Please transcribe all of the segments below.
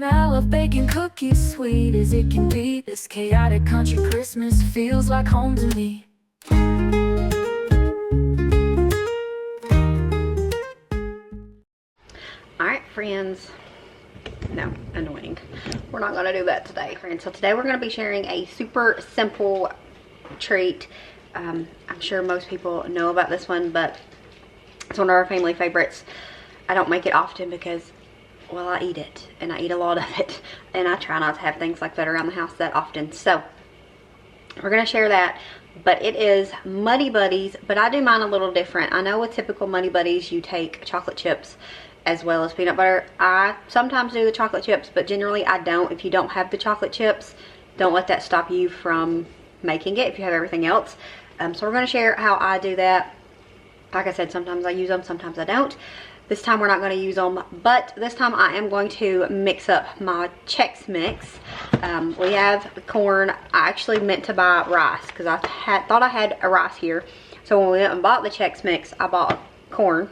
I love baking cookies, sweet as it can be. This chaotic country Christmas feels like home to me. Alright friends, no, annoying. We're not going to do that today, friends. So today we're going to be sharing a super simple treat. I'm sure most people know about this one, but it's one of our family favorites. I don't make it often because, well, I eat it, and I eat a lot of it, and I try not to have things like that around the house that often. So we're going to share that, but it is Muddy Buddies, but I do mine a little different. I know with typical Muddy Buddies you take chocolate chips as well as peanut butter. I sometimes do the chocolate chips, but generally I don't. If you don't have the chocolate chips, don't let that stop you from making it if you have everything else. So we're going to share how I do that. Like I said, sometimes I use them, sometimes I don't. This time we're not going to use them, but this time I am going to mix up my Chex Mix. We have corn. I actually meant to buy rice because I thought I had a rice here. So when we went and bought the Chex Mix, I bought corn,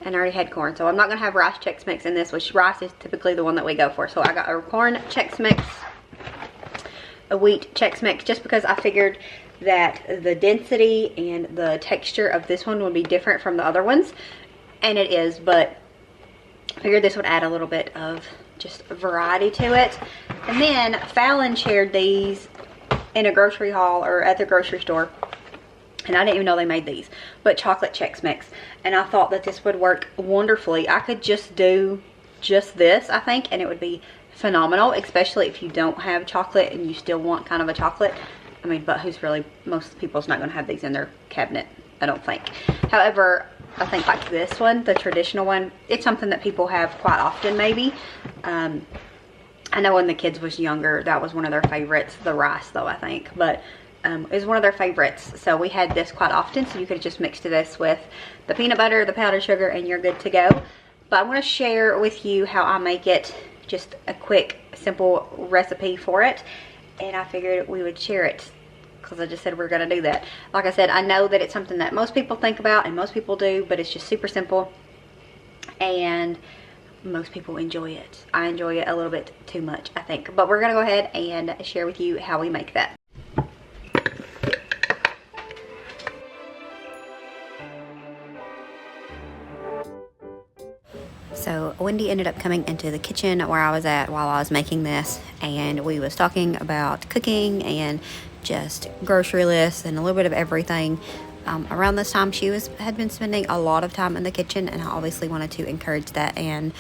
and I already had corn. So I'm not going to have rice Chex Mix in this, which rice is typically the one that we go for. So I got a corn Chex Mix, a wheat Chex Mix, just because I figured that the density and the texture of this one would be different from the other ones. And it is, but I figured this would add a little bit of just variety to it. And then Fallon shared these in a grocery haul or at the grocery store, and I didn't even know they made these, but chocolate Chex Mix. And I thought that this would work wonderfully. I could just do just this, I think, and it would be phenomenal, especially if you don't have chocolate and you still want kind of a chocolate. I mean, but most people's not going to have these in their cabinet, I don't think. However, I think like this one, the traditional one, it's something that people have quite often maybe. I know when the kids was younger, that was one of their favorites, the rice though, I think. But it was one of their favorites. So we had this quite often, so you could just mix this with the peanut butter, the powdered sugar, and you're good to go. But I'm going to share with you how I make it, just a quick, simple recipe for it. And I figured we would share it, because I just said we're going to do that. Like I said, I know that it's something that most people think about and most people do, but it's just super simple and most people enjoy it. I enjoy it a little bit too much, I think. But we're going to go ahead and share with you how we make that. So Wendy ended up coming into the kitchen where I was at while I was making this, and we was talking about cooking and just grocery lists and a little bit of everything. Around this time, she had been spending a lot of time in the kitchen, and I obviously wanted to encourage that and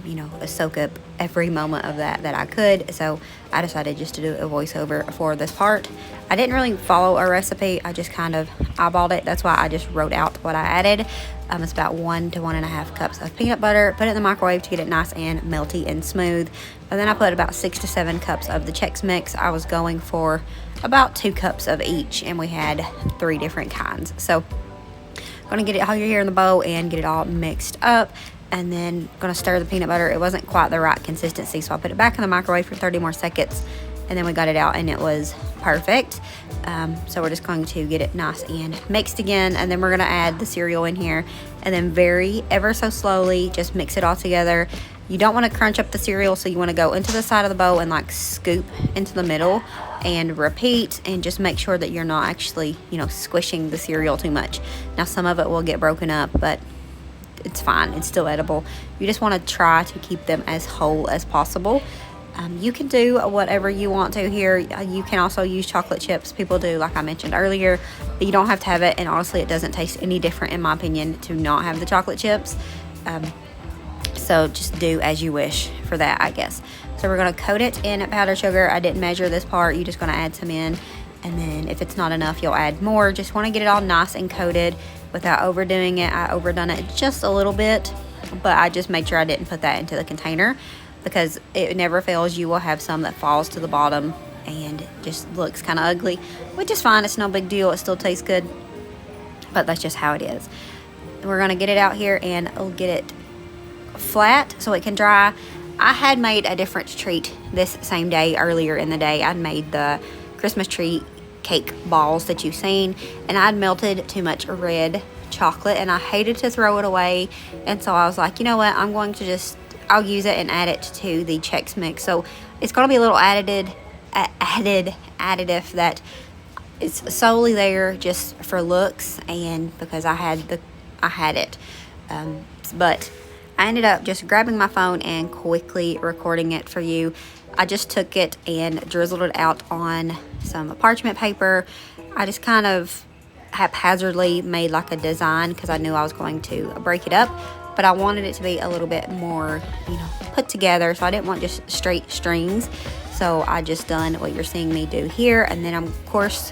you know, soak up every moment of that I could. So I decided just to do a voiceover for this part. I didn't really follow a recipe, I just kind of eyeballed it. That's why I just wrote out what I added. It's about 1 to 1.5 cups of peanut butter. Put it in the microwave to get it nice and melty and smooth. And then I put about 6 to 7 cups of the Chex Mix. I was going for about 2 cups of each, and we had 3 different kinds. So I'm gonna get it all here in the bowl and get it all mixed up, and then gonna stir the peanut butter. It wasn't quite the right consistency, so I put it back in the microwave for 30 more seconds, and then we got it out and it was perfect. So we're just going to get it nice and mixed again, and then we're gonna add the cereal in here, and then ever so slowly just mix it all together. You don't want to crunch up the cereal, so you want to go into the side of the bowl and like scoop into the middle and repeat, and just make sure that you're not actually, you know, squishing the cereal too much. Now some of it will get broken up, but it's fine, it's still edible. You just want to try to keep them as whole as possible. You can do whatever you want to here. You can also use chocolate chips. People do, like I mentioned earlier, but you don't have to have it, and honestly it doesn't taste any different in my opinion to not have the chocolate chips. So just do as you wish for that, I guess. So we're going to coat it in powdered sugar. I didn't measure this part. You're just going to add some in, and then if it's not enough, you'll add more. Just want to get it all nice and coated without overdoing it. I overdone it just a little bit, but I just made sure I didn't put that into the container, because it never fails. You will have some that falls to the bottom and just looks kind of ugly, which is fine. It's no big deal. It still tastes good, but that's just how it is. We're going to get it out here and get it flat so it can dry. I had made a different treat this same day earlier in the day. I'd made the Christmas tree cake balls that you've seen, and I'd melted too much red chocolate and I hated to throw it away, and so I was like, you know what, I'm going to just I'll use it and add it to the Chex Mix. So it's going to be a little additive that it's solely there just for looks and because I had it. But I ended up just grabbing my phone and quickly recording it for you. I just took it and drizzled it out on some parchment paper. I just kind of haphazardly made like a design because I knew I was going to break it up, but I wanted it to be a little bit more, you know, put together, so I didn't want just straight strings. So I just done what you're seeing me do here, and then of course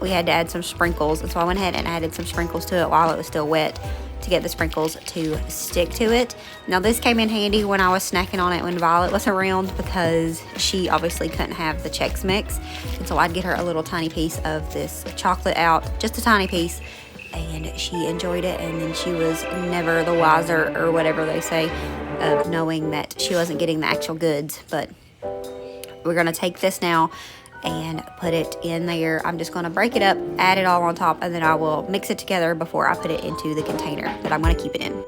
we had to add some sprinkles, and so I went ahead and added some sprinkles to it while it was still wet to get the sprinkles to stick to it. Now this came in handy when I was snacking on it when Violet was around because she obviously couldn't have the Chex Mix, and so I'd get her a little tiny piece of this chocolate out, just a tiny piece, and she enjoyed it, and then she was never the wiser, or whatever they say, of knowing that she wasn't getting the actual goods. But we're gonna take this now and put it in there. I'm just gonna break it up, add it all on top, and then I will mix it together before I put it into the container that I'm gonna keep it in.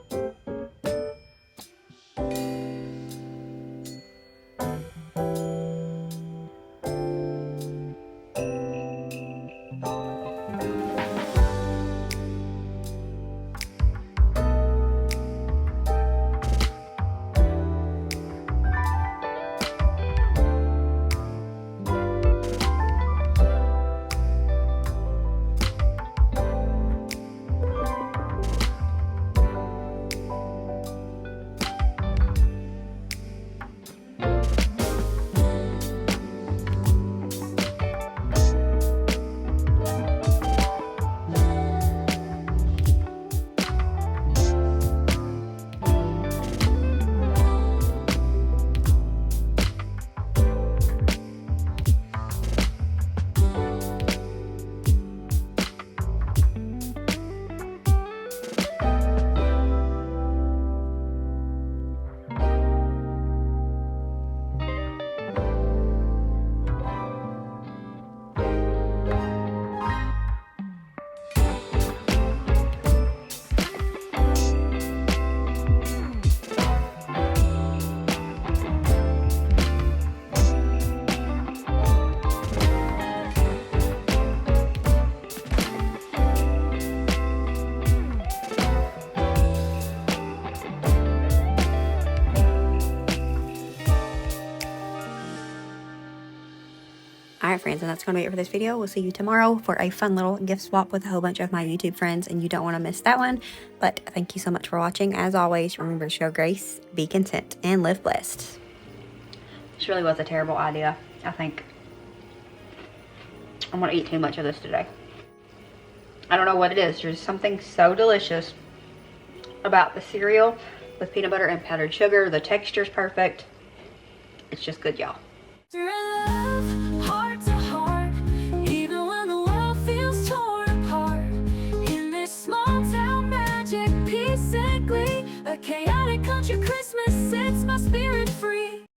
Alright friends, and that's going to be it for this video. We'll see you tomorrow for a fun little gift swap with a whole bunch of my YouTube friends, and you don't want to miss that one. But thank you so much for watching. As always, remember to show grace, be content, and live blessed. This really was a terrible idea. I think I'm going to eat too much of this today. I don't know what it is. There's something so delicious about the cereal with peanut butter and powdered sugar. The texture's perfect. It's just good, y'all. A chaotic country Christmas sets my spirit